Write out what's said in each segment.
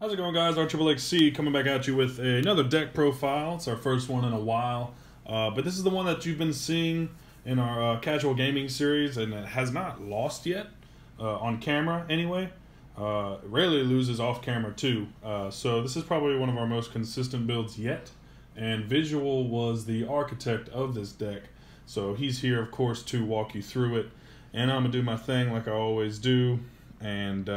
How's it going, guys? RXXC coming back at you with another deck profile. It's our first one in a while, but this is the one that you've been seeing in our casual gaming series, and it has not lost yet on camera anyway. Rarely loses off camera too, so this is probably one of our most consistent builds yet, and Visual was the architect of this deck, so he's here of course to walk you through it, and I'm gonna do my thing like I always do. And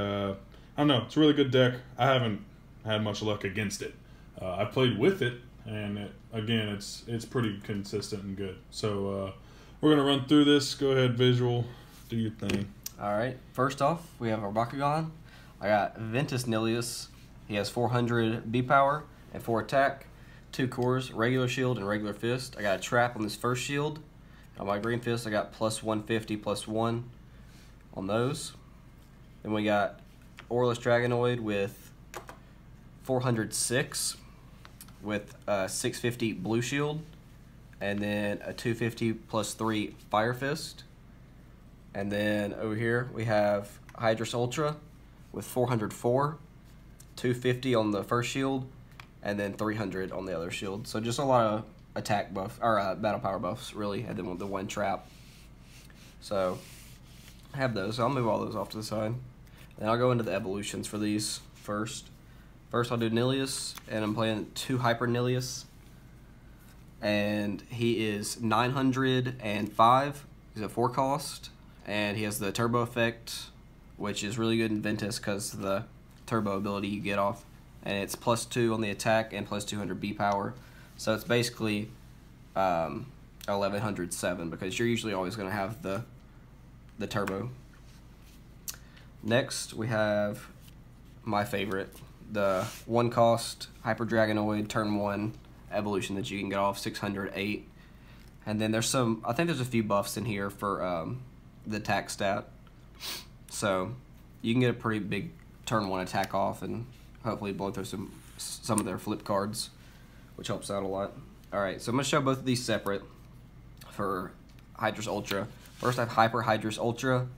I don't know, it's a really good deck. I haven't had much luck against it. I played with it, and again, it's pretty consistent and good. So we're gonna run through this. Go ahead, Visual, do your thing. All right. First off, we have our bakugan. I got Ventus. He has 400 B power and 4 attack, 2 cores, regular shield and regular fist. I got a trap on this first shield. On my green fist, I got plus 150 plus 1 on those. Then we got Aurelus Dragonoid with 406 with a 650 blue shield, and then a 250 plus 3 fire fist. And then over here we have Hydrus Ultra with 404, 250 on the first shield, and then 300 on the other shield. So just a lot of attack buff or battle power buffs really, and then with the 1 trap. So I have those. So I'll move all those off to the side. Then I'll go into the evolutions for these first. First I'll do Nilius, and I'm playing 2 Hyper Nilius. And he is 905. He's a 4 cost, and he has the turbo effect, which is really good in Ventus because of the turbo ability you get off. And it's plus 2 on the attack and plus 200 B power. So it's basically 1107 because you're usually always going to have the turbo. Next, we have my favorite, the 1 cost Hyper Dragonoid turn 1 evolution that you can get off 608. And then there's I think there's a few buffs in here for the attack stat. So you can get a pretty big turn 1 attack off and hopefully blow through some of their flip cards, which helps out a lot. Alright, so I'm going to show both of these separate for Hydrus Ultra. First I have Hyper Hydrus Ultra.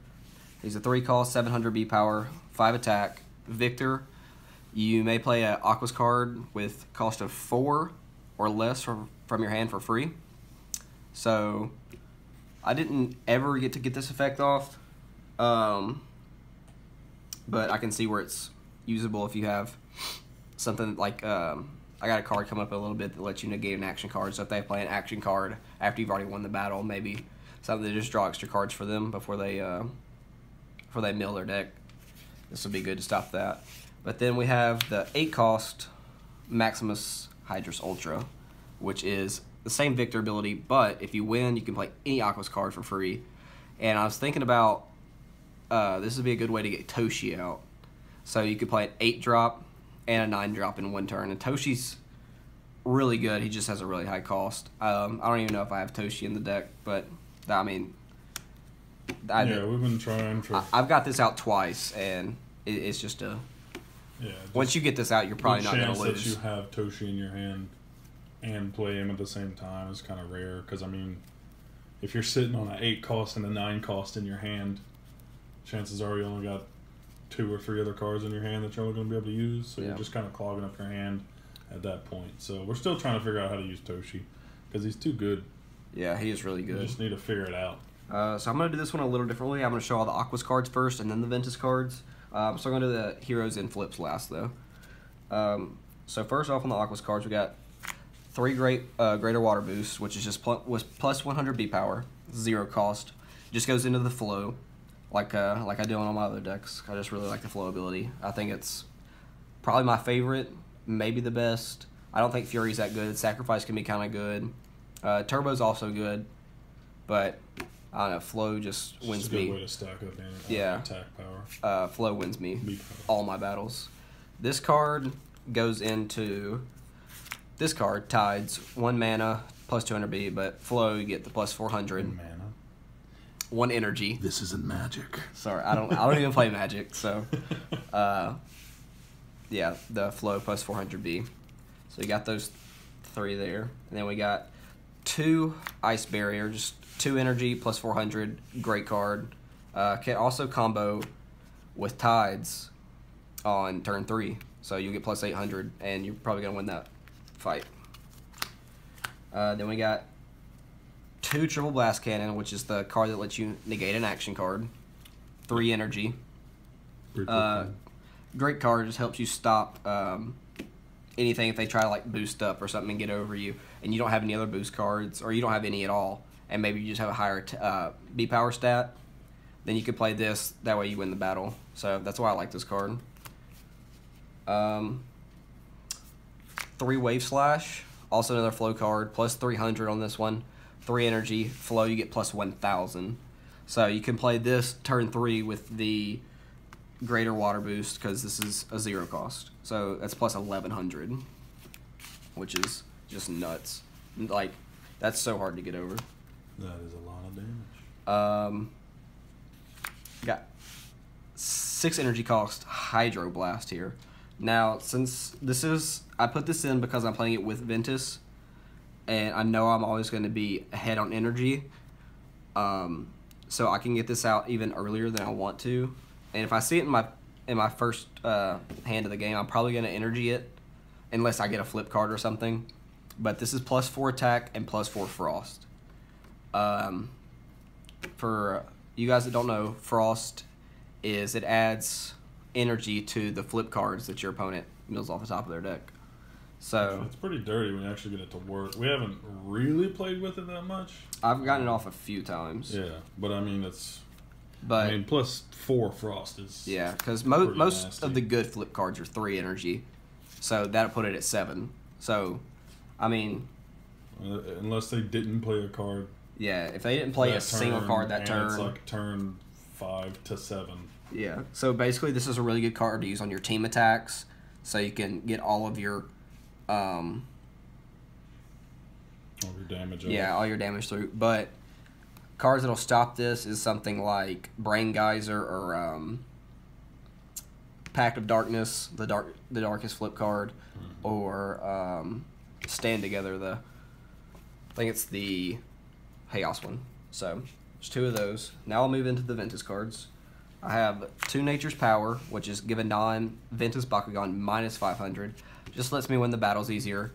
He's a 3 cost, 700 B power, 5 attack. Victor, you may play an Aquos card with cost of 4 or less from your hand for free. So I didn't ever get to get this effect off, but I can see where it's usable if you have something like I got a card coming up in a little bit that lets you negate an action card. So if they play an action card after you've already won the battle, maybe something to just draw extra cards for them before they mill their deck. This will be good to stop that. But then we have the 8 cost Maximus Hydrus Ultra, which is the same Victor ability, but if you win, you can play any Aquos card for free. And I was thinking about this would be a good way to get Toshi out. So you could play an 8 drop and a 9 drop in 1 turn. And Toshi's really good. He just has a really high cost. I don't even know if I have Toshi in the deck, but I mean, yeah, we've been trying for. I've got this out twice, and it's just a. Yeah. Once you get this out, you're probably not going to lose. The chance that you have Toshi in your hand and play him at the same time is kind of rare. Because I mean, if you're sitting on an 8 cost and a 9 cost in your hand, chances are you only got 2 or 3 other cards in your hand that you're only going to be able to use. So you're just kind of clogging up your hand at that point. So we're still trying to figure out how to use Toshi because he's too good. Yeah, he is really good. We just need to figure it out. So I'm going to do this one a little differently. I'm going to show all the Aquos cards first and then the Ventus cards. So I'm going to do the heroes and flips last, though. So first off on the Aquos cards, we got 3 Greater Water Boost, which is just plus 100 B power, 0 cost. Just goes into the flow, like I do on all my other decks. I just really like the flow ability. I think it's probably my favorite, maybe the best. I don't think Fury's that good. Sacrifice can be kind of good. Turbo's also good, but I don't know, flow just wins me. It's a good way to stack up attack power. Flow wins me all my battles. This card goes into this card, Tides, 1 mana, plus 200 B, but flow you get the plus 400. 1 mana. 1 energy. This isn't Magic. Sorry, I don't even play Magic, so yeah, the flow plus 400 B. So you got those 3 there. And then we got 2 Ice Barrier, just 2 energy plus 400, great card. Can also combo with Tides on turn 3. So you'll get plus 800, and you're probably going to win that fight. Then we got 2 Triple Blast Cannon, which is the card that lets you negate an action card. 3 energy. Great card. Just helps you stop anything if they try to like boost up or something and get over you, and you don't have any other boost cards, or you don't have any at all, and maybe you just have a higher B power stat. Then you could play this. That way you win the battle. So that's why I like this card. 3 Wave Slash. Also another flow card. Plus 300 on this one. 3 energy. Flow, you get plus 1,000. So you can play this turn 3 with the greater water boost because this is a 0 cost. So that's plus 1,100. Which is just nuts. Like, that's so hard to get over. That is a lot of damage. Got 6 energy cost Hydro Blast here. Now, since this is, I put this in because I'm playing it with Ventus, and I know I'm always going to be ahead on energy, so I can get this out even earlier than I want to. And if I see it in my first hand of the game, I'm probably going to energy it, unless I get a flip card or something. But this is plus 4 attack and plus 4 frost. For you guys that don't know, frost is it adds energy to the flip cards that your opponent mills off the top of their deck. So it's pretty dirty when you actually get it to work. We haven't really played with it that much. I've gotten it off a few times. Yeah, but I mean plus 4 frost is because most of the good flip cards are 3 energy, so that'll put it at 7. So, I mean, unless they didn't play a card. Yeah, if they didn't play a single card that turn, it's like turn 5 to 7. Yeah, so basically this is a really good card to use on your team attacks, so you can get all of your, all your damage. Yeah, all your damage through. But cards that'll stop this is something like Brain Geyser or Pact of Darkness, the darkest flip card, or Stand Together. I think it's the Chaos one. So there's 2 of those. Now I'll move into the Ventus cards. I have 2 Nature's Power, which is give a non-Ventus bakugan minus 500. Just lets me win the battles easier,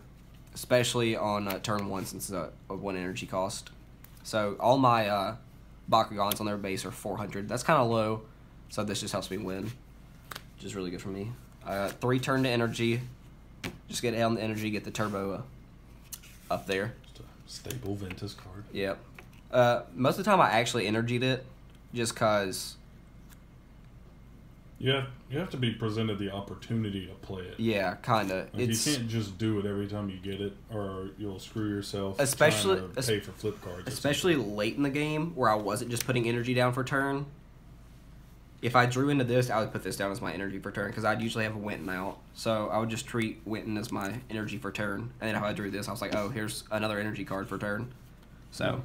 especially on turn 1 since it's a 1 energy cost. So all my bakugans on their base are 400. That's kind of low, so this just helps me win, which is really good for me. 3 turn to energy. Just get down the energy, get the turbo up there. Just a staple Ventus card. Yep. Most of the time I actually energied it just because... You have to be presented the opportunity to play it. Yeah, kind of. Like you can't just do it every time you get it, or you'll screw yourself. Especially trying to pay for flip cards. Especially late in the game where I wasn't just putting energy down for turn. If I drew into this, I would put this down as my energy for turn because I'd usually have a Winton out. So I would just treat Winton as my energy for turn. And then if I drew this, I was like, oh, here's another energy card for turn. So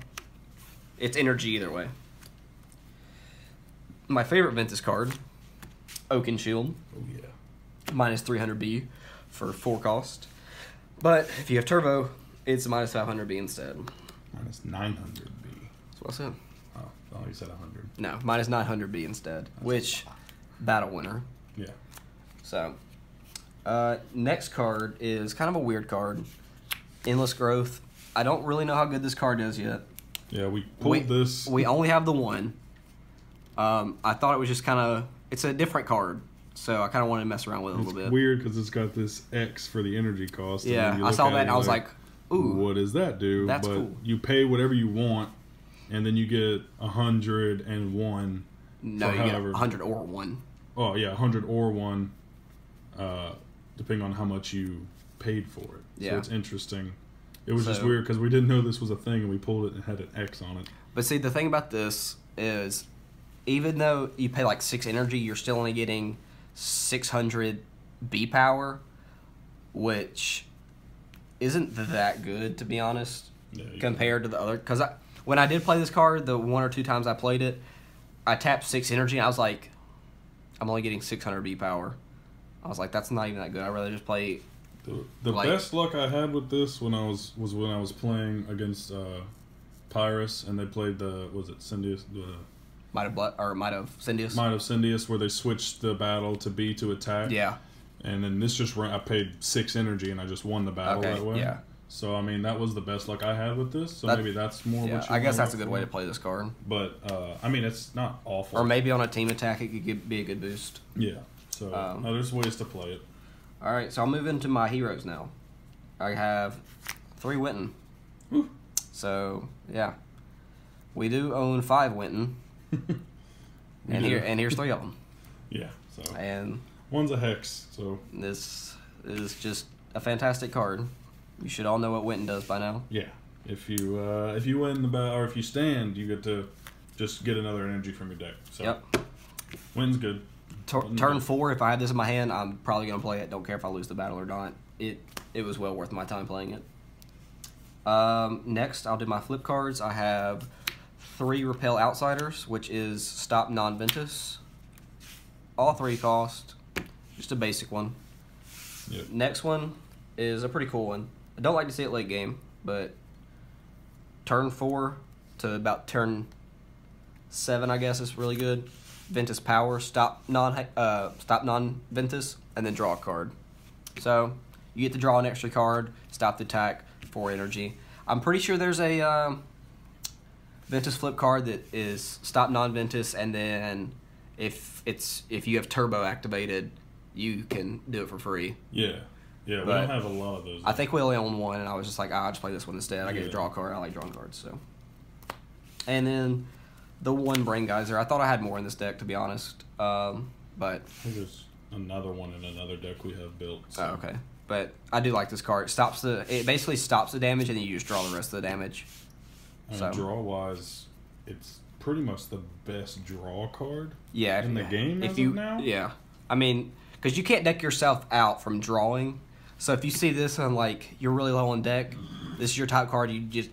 it's energy either way. My favorite Ventus card, Oaken Shield. Oh, yeah. Minus 300B for 4 cost. But if you have turbo, it's minus 500B instead. Minus 900B. That's what I said. Oh, you said 100. No, minus 900B instead, which battle winner. Yeah. So, next card is kind of a weird card. Endless Growth. I don't really know how good this card is yet. Yeah, we pulled this. We only have the 1. I thought it was just kind of... It's a different card, so I kind of wanted to mess around with it a little bit. Weird because it's got this X for the energy cost. Yeah, I saw that and I was like, ooh. What does that do? That's cool. You pay whatever you want, and then you get 101. No, you get 100 or 1. Oh, yeah, 100 or 1, depending on how much you paid for it. Yeah. So it's interesting. It was just weird because we didn't know this was a thing, and we pulled it and had an X on it. But see, the thing about this is... Even though you pay like 6 energy, you're still only getting 600 B power, which isn't that good, to be honest, compared to the other. Because when I did play this card, the 1 or 2 times I played it, I tapped 6 energy, and I was like, I'm only getting 600 B power. I was like, that's not even that good. I'd rather just play... The best luck I had with this when I was playing against Pyrus, and they played Syndius? Might of Syndius. Might of Syndius, where they switched the battle to B to attack. Yeah. And then this just ran, I paid 6 energy and I just won the battle that way. Yeah. So I mean that was the best luck I had with this. So maybe that's more. Yeah, what you I guess that's a for. good way to play this card. But I mean it's not awful. Or maybe on a team attack it could be a good boost. Yeah. So no, there's ways to play it. All right, so I'll move into my heroes now. I have 3 Winton. Whew. So yeah, we do own 5 Winton, and here's 3 of them. Yeah. So and one's a hex. So this is just a fantastic card. You should all know what Winton does by now. Yeah. If you win the battle, or if you stand, you get to just get another energy from your deck. So yep. Win's good. Turn 4, if I have this in my hand, I'm probably going to play it. Don't care if I lose the battle or not. It was well worth my time playing it. Next, I'll do my flip cards. I have 3 Repel Outsiders, which is Stop Non-Ventus. All 3 cost. Just a basic one. Yep. Next one is a pretty cool one. I don't like to see it late game, but turn 4 to about turn 7, I guess, is really good. Ventus Power, stop non-Ventus, and then draw a card. So you get to draw an extra card, stop the attack for energy. I'm pretty sure there's a Ventus flip card that is stop non-Ventus, and then if you have turbo activated, you can do it for free. Yeah. Yeah, we don't have a lot of those. I think we only own 1, and I was just like, I'll just play this one instead. I get to draw a card. I like drawing cards. So, and then the 1 Brain Geyser. I thought I had more in this deck, to be honest. But I think there's another one in another deck we have built. So. Oh, okay. But I do like this card. It basically stops the damage, and then you just draw the rest of the damage. So draw wise, it's pretty much the best draw card. Yeah, in the game as of now. Yeah, I mean, because you can't deck yourself out from drawing. So if you see this and like you're really low on deck, this is your top card. You just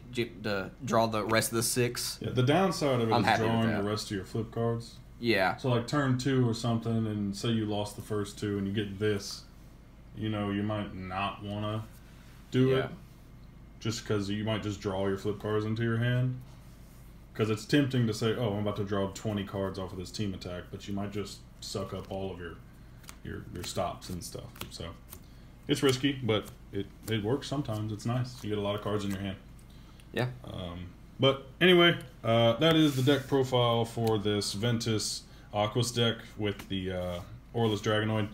draw the rest of the 6. Yeah, the downside of it is drawing the that. rest of your flip cards. Yeah. So like turn 2 or something, and say you lost the first 2, and you get this, you know, you might not want to do it, just because you might just draw your flip cards into your hand. Because it's tempting to say, oh, I'm about to draw 20 cards off of this team attack, but you might just suck up all of your stops and stuff. So it's risky, but it works sometimes. It's nice. You get a lot of cards in your hand. Yeah. But anyway, that is the deck profile for this Ventus Aquos deck with the Aurelus Dragonoid.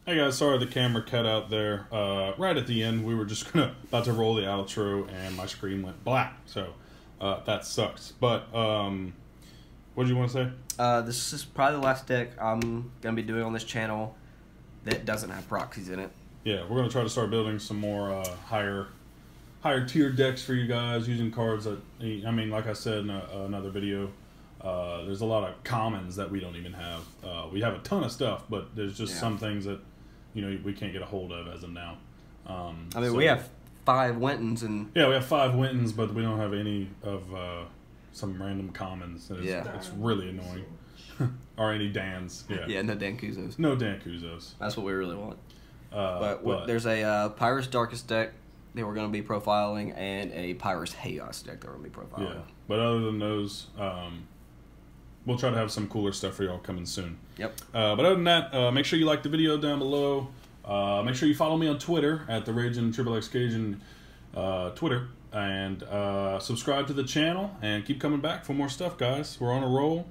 Hey guys, sorry the camera cut out there. Right at the end, we were just about to roll the outro, and my screen went black. So that sucks. But what do you want to say? This is probably the last deck I'm gonna be doing on this channel that doesn't have proxies in it. Yeah, we're gonna try to start building some more higher tier decks for you guys using cards that, I mean, like I said in another video, there's a lot of commons that we don't even have. We have a ton of stuff, but there's just some things that, you know, we can't get a hold of as of now. I mean, we have 5 Wintons and we have 5 Wintons, but we don't have any of some random commons. It's really annoying. Or any Dans. Yeah, no Dan Kuzos. No Dan Kuzos. That's what we really want. But there's a Pyrus Darkest deck that we're going to be profiling, and a Pyrus Chaos deck that we're going to be profiling. Yeah, but other than those, we'll try to have some cooler stuff for y'all coming soon. Yep. But other than that, make sure you like the video down below. Make sure you follow me on Twitter at the Raging XXX Cajun Twitter, and subscribe to the channel, and keep coming back for more stuff, guys. We're on a roll.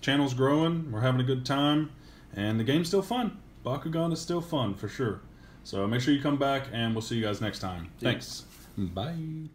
Channel's growing. We're having a good time, and the game's still fun. Bakugan is still fun for sure. So make sure you come back, and we'll see you guys next time. Thanks. Bye.